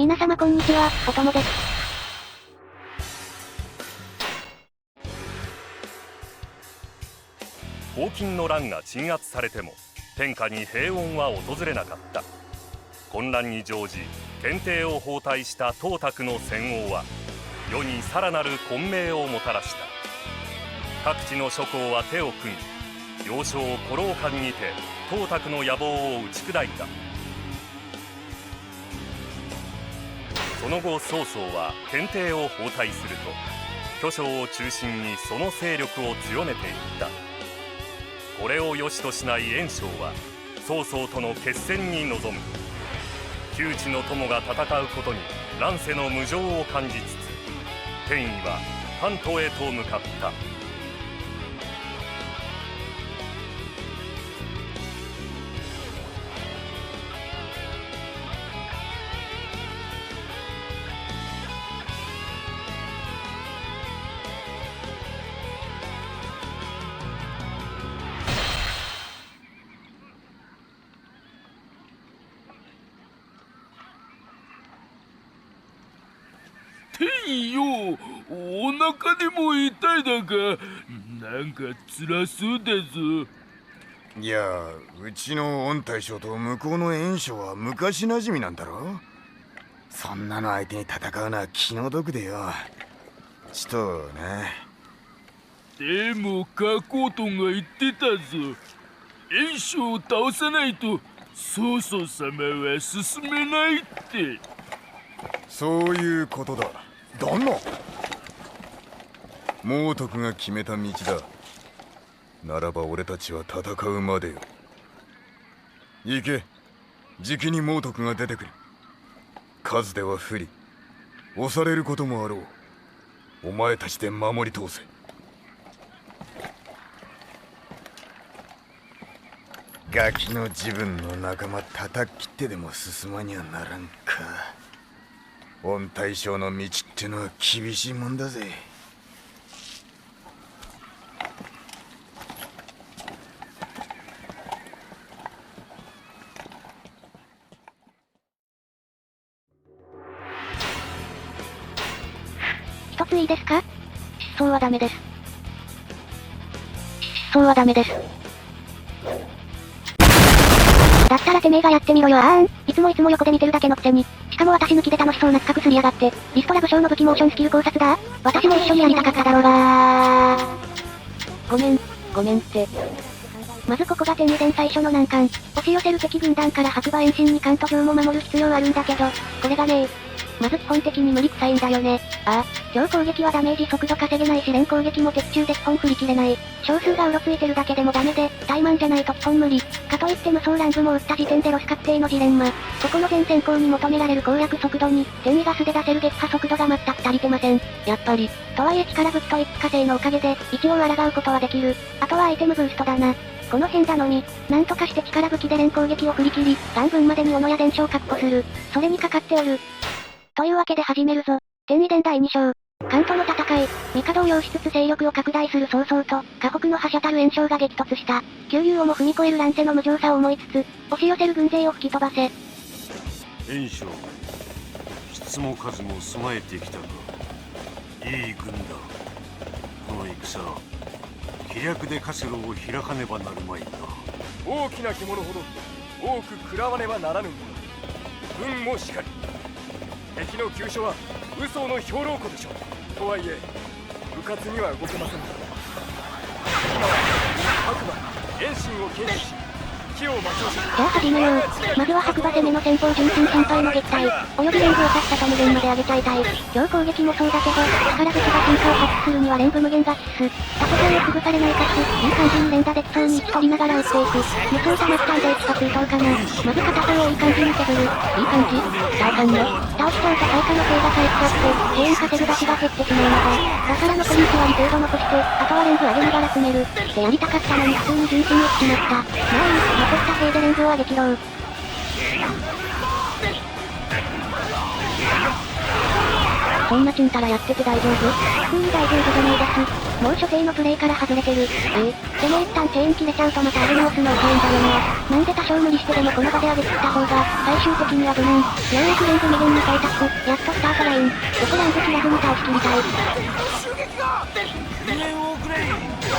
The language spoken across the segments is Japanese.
皆様こんにちは、おともです。黄巾の乱が鎮圧されても天下に平穏は訪れなかった。混乱に乗じ天帝を包帯した董卓の戦王は世にさらなる混迷をもたらした。各地の諸侯は手を組み、要衝古老館にて董卓の野望を打ち砕いた。その後曹操は天帝を包帯すると巨匠を中心にその勢力を強めていった。これを良しとしない袁紹は曹操との決戦に臨む。旧知の友が戦うことに乱世の無情を感じつつ、天意は関東へと向かった。天よ、お腹でも痛いだか、なんか辛そうだぞ。いや、うちの御大将と向こうの袁紹は昔なじみなんだろ。そんなの相手に戦うのは気の毒でよ。ちとね。でも加工トンが言ってたぞ。袁紹を倒さないと曹操様は進めないって。そういうことだ。どんな猛徳が決めた道だ。ならば俺たちは戦うまでよ。行け、じきに猛徳が出てくる。数では不利、押されることもあろう。お前たちで守り通せ。ガキの自分の仲間叩き切ってでも進まにはならんか。御大将の道ってのは厳しいもんだぜ。一ついいですか？失踪はダメです。失踪はダメです。だったらてめえがやってみろよ。いつも横で見てるだけのくせに。しかも私抜きで楽しそうな企画すりやがって。リストラ武将の武器モーションスキル考察だ。私も一緒にやりたかっただろうが。ごめんって。まずここが天二伝最初の難関。押し寄せる敵軍団から白馬遠心に関と城も守る必要あるんだけど、これがねまず基本的に無理くさいんだよね。超攻撃はダメージ速度稼げないし連攻撃も的中で基本振り切れない。少数がうろついてるだけでもダメで、怠慢じゃないと基本無理。かといって無双乱舞も打った時点でロス確定のジレンマ。ここの全先行に求められる攻略速度に、天意が素で出せる撃破速度が全く足りてません。やっぱり。とはいえ力武器と一気火星のおかげで、一応抗うことはできる。あとはアイテムブーストだな。この辺頼み、なんとかして力武器で連攻撃を振り切り、元分までに斧や伝承を確保する。それにかかっておる。というわけで始めるぞ。天二伝第2章。関東の戦い、帝を擁しつつ勢力を拡大する曹操と、河北の覇者たる袁紹が激突した。九龍をも踏み越える乱世の無情さを思いつつ、押し寄せる軍勢を吹き飛ばせ。袁紹、質も数も備えてきたが、いい軍だ。この戦、気略で活路を開かねばなるまいな。大きな獣ほど多く食らわねばならぬもの。軍もしかり。敵の急所は武装の兵糧庫でしょう。とはいえ迂闊には動けません。今は白馬遠心を警戒し機を待ちましょう。じゃあ始めよう。まずは白馬攻めの先鋒純真先輩の撃退、および連部を刺したと無限まで上げちゃいたい。超攻撃もそうだけど、力武器が進化を発揮するには連部無限が必須。他個性を潰されないかつ、いい感じに連打できそうに位置取りながら撃っていく。無双さマスターで1か通刀かな。まず片方をいい感じに削る。いい感じチャーハンね。倒しちゃうと効果のせいが返っちゃって、永遠稼ぐ出しが減ってしまうのだ。だから残り1割程度残して、あとは連部上げながら詰める。ってやりたかったのに普通に純真にしまった。まあいい、残った兵で連部を上げ切ろう。そんなちんたらやってて大丈夫？普通に大丈夫じゃないです。もう所定のプレイから外れてる。でも一旦チェーン切れちゃうとまた上げ直すの遅いんだよな。なんで多少無理してでもこの場で上げ切った方が、最終的には無難。ようやくレンズ2限に到達。やっとスタートライン。どこランズ切らずに倒し切りたい。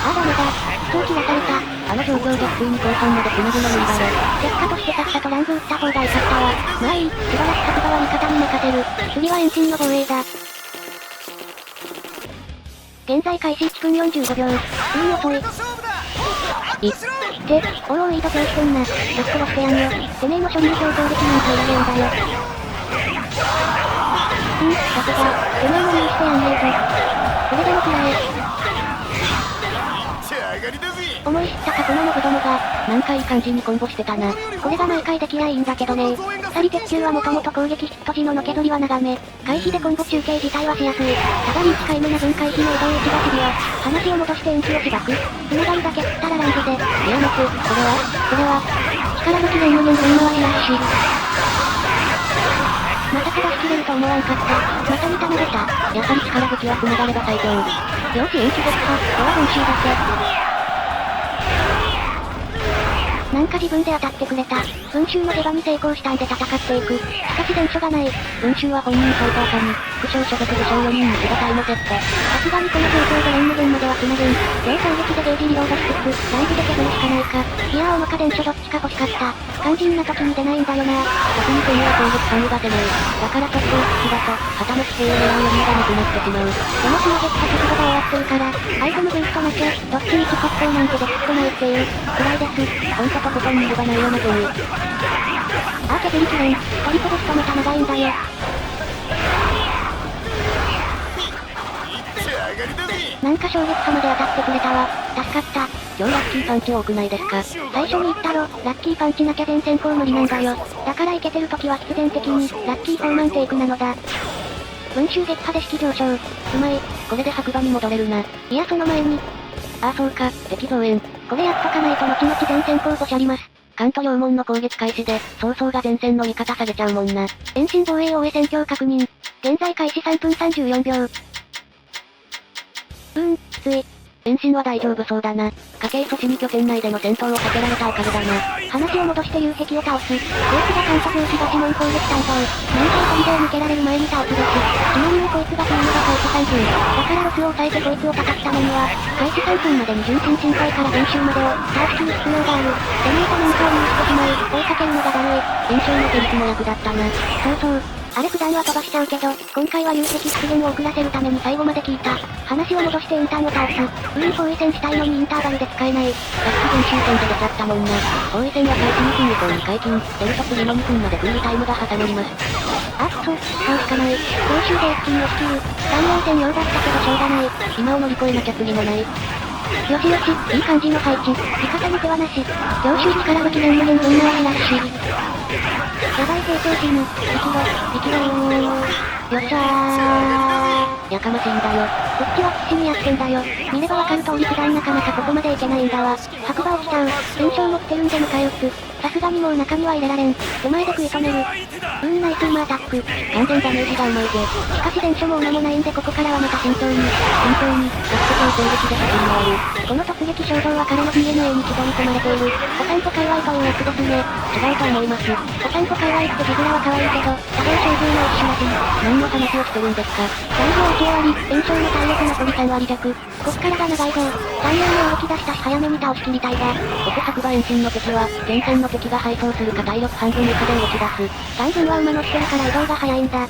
あ、ダメだ。普通切らされた。あの状況で普通に後半まで繋ぐの無理だろ。結果としてさっさとランズ打った方が良かったわ。まあいい。しばらく作場は味方に任せる。次は遠心の防衛だ。現在開始1分45秒。遅い。おいいい度胸してんな。ぶっ殺してやんよ。てめえの所有表彰できなんかいられんだよ。さすが。てめえの見してやんねえぞ。これでもくらえ。思い知ったかこのモブどもが、なんかいい感じにコンボしてたな。これが毎回できりゃいいんだけどね。鎖鉄球はもともと攻撃ヒット時の削りは長め。回避でコンボ中継自体はしやすい。ただリーチ皆無な分回避の移動位置がシビア。話を戻して延期をしばく。つながるだけ振ったらランズで。いや待つ、これは、力の切れんのに分回しラッシュ。まさか出し切れると思わんかった。また見た目出た。やはり力武器は繋がれば最強。よし延期撃破。これは本州だけ。なんか自分で当たってくれた。文集の出番に成功したんで戦っていく。しかし伝書がない。文集は本人相当下に、副将所属武将4人に手堅いのセット。さすがにこの状況でレン無限まではつなぐん。両攻撃でゲージリロードしつつ、ライブで削るしかないか。いやー、大野か伝書どっちか欲しかった。肝心な時に出ないんだよな。特に国は攻撃範囲が狭い。だからちょっと好きだと、旗の姿勢を狙う余裕がなくなってしまう。でもその結果速度が終わってるから、アイテムブーストなきゃ、どっちみち骨頭なんてできっこないっていう、くらいです。ほんととことん見るがないよなという。あー削りきれん。トリコブストまた長いんだよ。なんか衝撃波まで当たってくれたわ。助かった。今日ラッキーパンチ多くないですか？最初に言ったろ、ラッキーパンチなきゃ全先行無理なんだよ。だからイケてる時は必然的に、ラッキーフォーマンテイクなのだ。文集撃破で式上昇。うまい。これで白馬に戻れるな。いやその前に。ああそうか、敵増援。これやっとかないと後々全先行ポシャります。関東両門の攻撃開始で、曹操が前線の味方下げちゃうもんな。遠心防衛を終え戦況確認。現在開始3分34秒。きつい。遠心は大丈夫そうだな。家計阻止に拠点内での戦闘を避けられたおかげだな。話を戻して夕壁を倒す。こいつが監督東門攻撃担当。何回飛びを抜けられる前に倒すべし。ちなみにこいつが来るのが開始3分。だからロスを抑えてこいつを叩くためには、開始3分までに純真深海から練習までを倒しきる必要がある。でないとなんかを見してしまい、追いかけるのがだるい。印象の手引きも役立ったな。そうそう。あれ普段は飛ばしちゃうけど、今回は有敵出現を遅らせるために最後まで聞いた。話を戻してインターンを倒す。包囲戦したいのにインターバルで使えない。さっき練習戦で出ちゃったもんな。包囲戦は開始2分以降に解禁。出ると次の2分までクールタイムが挟まります。あっそうしかない。練習で一気に押し切る。残業戦用だったけどしょうがない。今を乗り越えなきゃ次もない。よしよし、いい感じの配置。味方に手はなし。領収力武器連無限分回しラッシュ。やばい成長チーム。生きろよっしゃー。やかましいんだよ。こっちは必死にやってんだよ。見ればわかる通り普段なかなかここまでいけないんだわ。白馬落ちちゃう。連勝持ってるんで迎え撃つ。さすがにもう中には入れられん。手前で食い止める。ナイス馬アタック。完全ダメージがうまいぜ。しかし連勝も馬もないんでここからはまた慎重に。ラスト攻撃で先に回る。この突撃衝動は彼の DNA に刻み込まれている。お散歩界隈というやつですね。違うと思います。お散歩界隈って字面は可愛いけど、多動症状の一種らしい。何の話をしてるんですか。ライブは1終わり、炎症の体力残り3割弱。こっからが長いぞ。残念も動き出したし早めに倒し切りたいが、ここ白馬遠心の敵は、前線の敵が敗走するか体力半分以下で動き出す。残分は馬乗ってるから移動が早いんだ。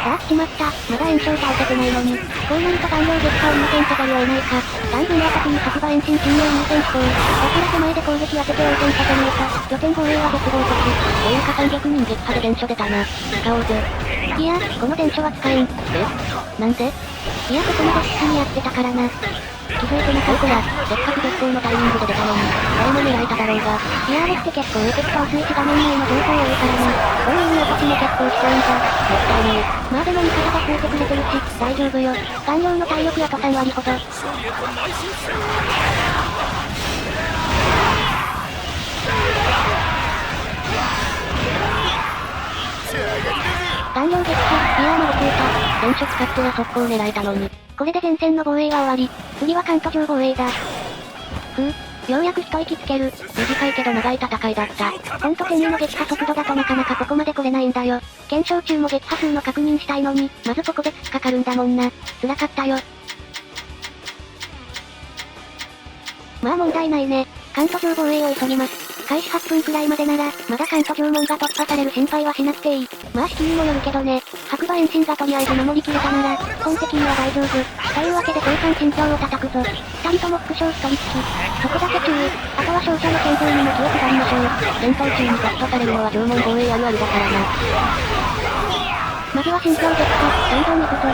ああしまった。まだ炎症倒せてないのに。こうなると残量撃破を2点下がりはえないか。残分は特に白馬遠心新鋭2点飛行。だから手前で攻撃当てて応戦させないと、拠点防衛は絶望的。というか300人撃破で伝書出たな。使おうぜ。いや、この伝書は使えん。なんで？いやここまで必死にやってたからな。気づいてなかったら、せっかく絶好のタイミングで出たのに、誰も狙えただろうが。いやー僕って結構エフェクトをスイッチ画面内の情報多いからな。こういう見落としも結構しちゃうんだ。もったいない。まあでも味方がついてくれてるし、大丈夫よ。残量の体力あと3割ほど。残量撃破、いやーもう消えた。電飾使っては速攻狙えたのに。これで前線の防衛は終わり。次は関東上防衛だ。ようやく一息つける。短いけど長い戦いだった。ほんと天意の撃破速度だとなかなかここまで来れないんだよ。検証中も撃破数の確認したいのに、まずここで突っかかるんだもんな。辛かったよ。まあ問題ないね。関東上防衛を急ぎます。開始8分くらいまでなら、まだ関東上門が突破される心配はしなくていい。まあ士気にもよるけどね。白馬遠心がとりあえず守りきれたなら、基本的には大丈夫。というわけで交換心境を叩くぞ。二人とも副将一人付き。そこだけ注意。あとは勝者の健闘にも気を配りましょう。戦闘中に突破されるのは縄文防衛あるあるだからな。まずは心境撃破、どんどん行くぞ。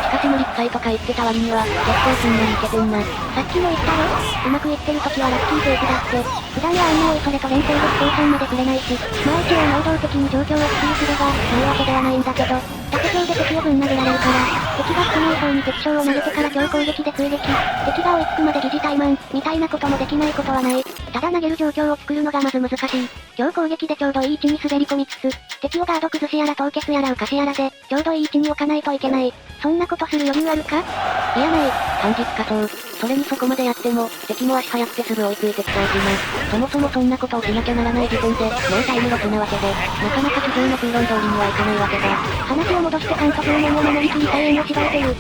しかし無理くさいとか言ってた割には、結構すんなりいけてんな。さっきも言ったろ？うまくいってる時はラッキーフェイクだって。普段はあんなおいそれと連携で後半までくれないし、まあ一応能動的に状況をスキルすれば、ないわけではないんだけど、打手上で敵をぶん殴られるから、敵が少ない方に敵将を投げてから強攻撃で追撃、敵が追いつくまで疑似怠慢、みたいなこともできないことはない。ただ投げる状況を作るのがまず難しい。強攻撃でちょうどいい位置に滑り込みつつ、敵をガード崩しやら凍結やら浮かしやらで、ちょうどいい位置に置かないといけない。そんなことする余裕あるか？いやない。短日仮想。それにそこまでやっても、敵も足早くてすぐ追いついてきそうしな。そもそもそんなことをしなきゃならない時点で、ノータイムロスなわけで、なかなか地上の空論通りにはいかないわけだ。話を戻して関東上門を守りきり声援を縛れてる。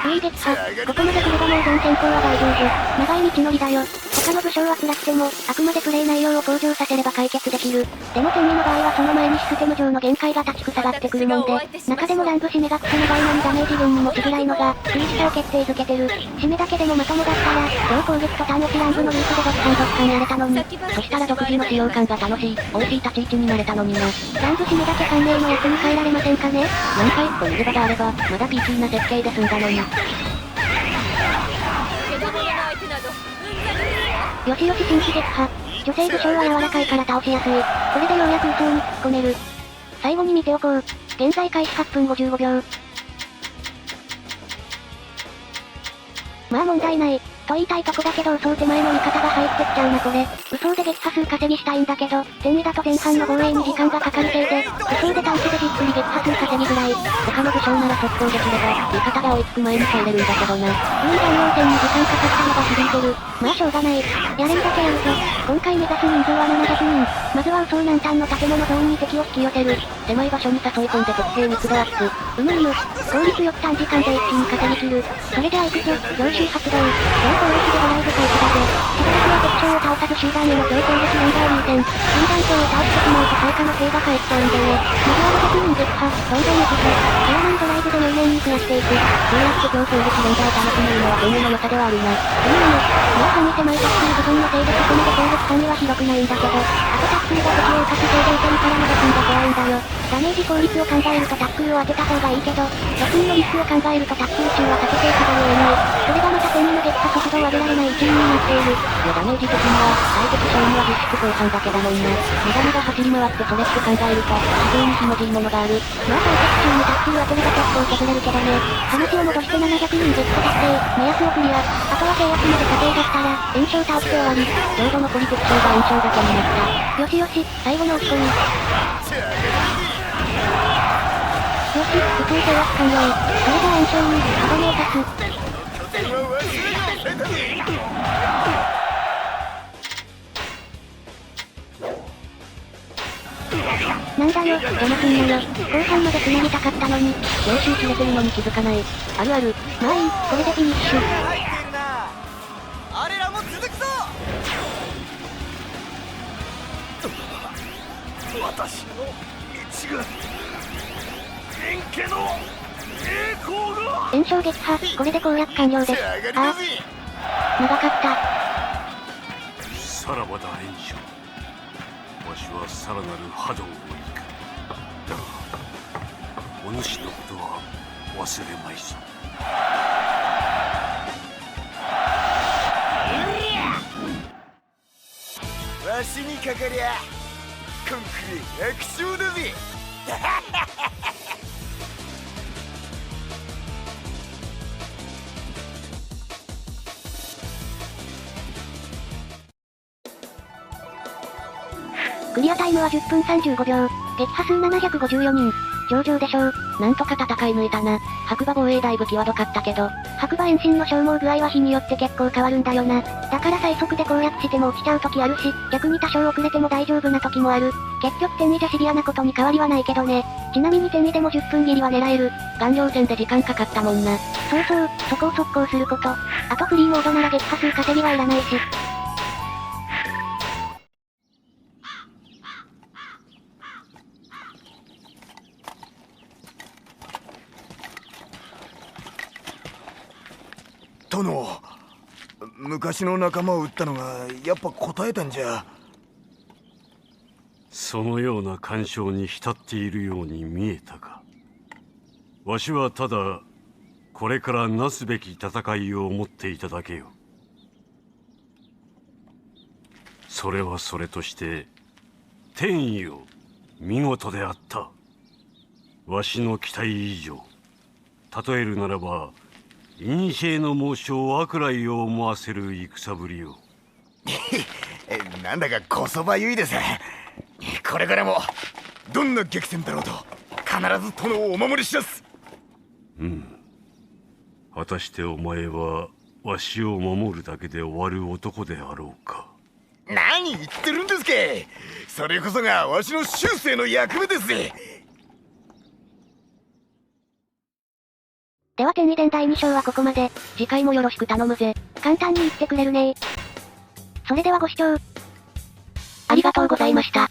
いい撃破。ここまで来ればもう全戦闘は大丈夫。長い道のりだよ。他の武将は辛くても、あくまでプレイ内容を向上させれば解決できる。でも天意の場合はその前にシステム上の限界が立ちふさがってくるもんで、中でも乱舞締めがクソ長いのにダメージ源にもしづらいのが、厳しさを決定づけてる。締めだけでもまともだったら、強攻撃と単落ち乱舞のルートで続感やれたのに、そしたら独自の使用感が楽しい、美味しい立ち位置になれたのにな。乱舞締めだけ関連のやつに変えられませんかね？何回と逃げ場があれば、まだピーチーな設計で済んだのに。よしよし新規撃破。女性武将は柔らかいから倒しやすい。これでようやく嘘に突っ込める。最後に見ておこう。現在開始8分55秒。まあ問題ない。と言いたいとこだけど嘘手前の味方が入ってきちゃうなこれ。嘘で撃破数稼ぎしたいんだけど、天意だと前半の防衛に時間がかかるせいで、嘘で短期でじっくり撃破数稼ぎづらい。他の武将なら速攻できれば、味方が追いつく前に入れるんだけどな。弾丸戦に時間かかったのが響いてる。まあしょうがない。やれるだけやるぞ。今回目指す人数は700人。まずは嘘南端の建物ゾーンに敵を引き寄せる。狭い場所に誘い込んで特性密度アップ。効率よく短時間で一気に稼ぎ切る。それでは行くぞ。常習発動。攻撃で笑う部隊だぜ。しばらくは敵将を倒さず集団への強攻撃ナンバー2戦。分断層を倒してしまうと配下の兵が返っちゃうんでね。まずは600人撃破。どんどん行くぞ。エアマンドライブで入念に増やしていく。こうやって強攻撃レンダーを楽しめるのは天意の良さではあるな。もう狭いタックル部分のせいでそこまで攻撃範囲は広くないんだけど、あとタックルが敵を浮かすせいで痛みからまだ死んだ怖いんだよ。ダメージ効率を考えるとタックルを当てた方がいいけど、貯金のリスクを考えるとタックル中は避けていかざるを得ない。それがまた天意の撃破速度を上げられない一因になっている。ダメージ的には、相手武将には実質降参だけだもんな。無駄無駄走り回ってそれって考えると、非常にひもじいものがある。まあ対決中にタックル当てれば結構削れるけどね。話を戻して700人撃破達成、目安をクリア。あとは制圧まで稼いできたら、炎症倒して終わり。ちょうど残り敵将が炎症だけになった。よしよし、最後の押し込み。よし、武装制圧完了。それが炎症に、歯止めを刺す。なんだよ、邪魔すんのよ。後半まで繋ぎたかったのに、練習切れてるのに気づかない。あるある。まあいい、これでフィニッシュ。あれらも続くぞ。私の道が円家の栄光が。炎症撃破、これで攻略完了です。ああ、長かった。さらばだ炎症。わしはさらなる波動を行く。だがお主のことは忘れまいぞ。わしにかかりゃコンクリ楽勝だぜ。クリアタイムは10分35秒。撃破数754人。上々でしょう。なんとか戦い抜いたな。白馬防衛だいぶ際どかったけど、白馬遠心の消耗具合は日によって結構変わるんだよな。だから最速で攻略しても落ちちゃう時あるし、逆に多少遅れても大丈夫な時もある。結局天意じゃシビアなことに変わりはないけどね。ちなみに天意でも10分切りは狙える。顔料戦で時間かかったもんな。そうそう、そこを速攻すること。あとフリーモードなら撃破数稼ぎはいらないし。殿、昔の仲間を撃ったのがやっぱ答えたんじゃ。そのような干渉に浸っているように見えたか。わしはただこれからなすべき戦いを思っていただけよ。それはそれとして天意よ、見事であった。わしの期待以上。例えるならば古の猛将悪来を思わせる戦ぶりよ。なんだかこそばゆいです。これからもどんな激戦だろうと必ず殿をお守りします。果たしてお前はわしを守るだけで終わる男であろうか。何言ってるんですけ。それこそがわしの終生の役目ですぜ。では天意伝第2章はここまで。次回もよろしく頼むぜ。簡単に言ってくれるねー。それではご視聴ありがとうございました。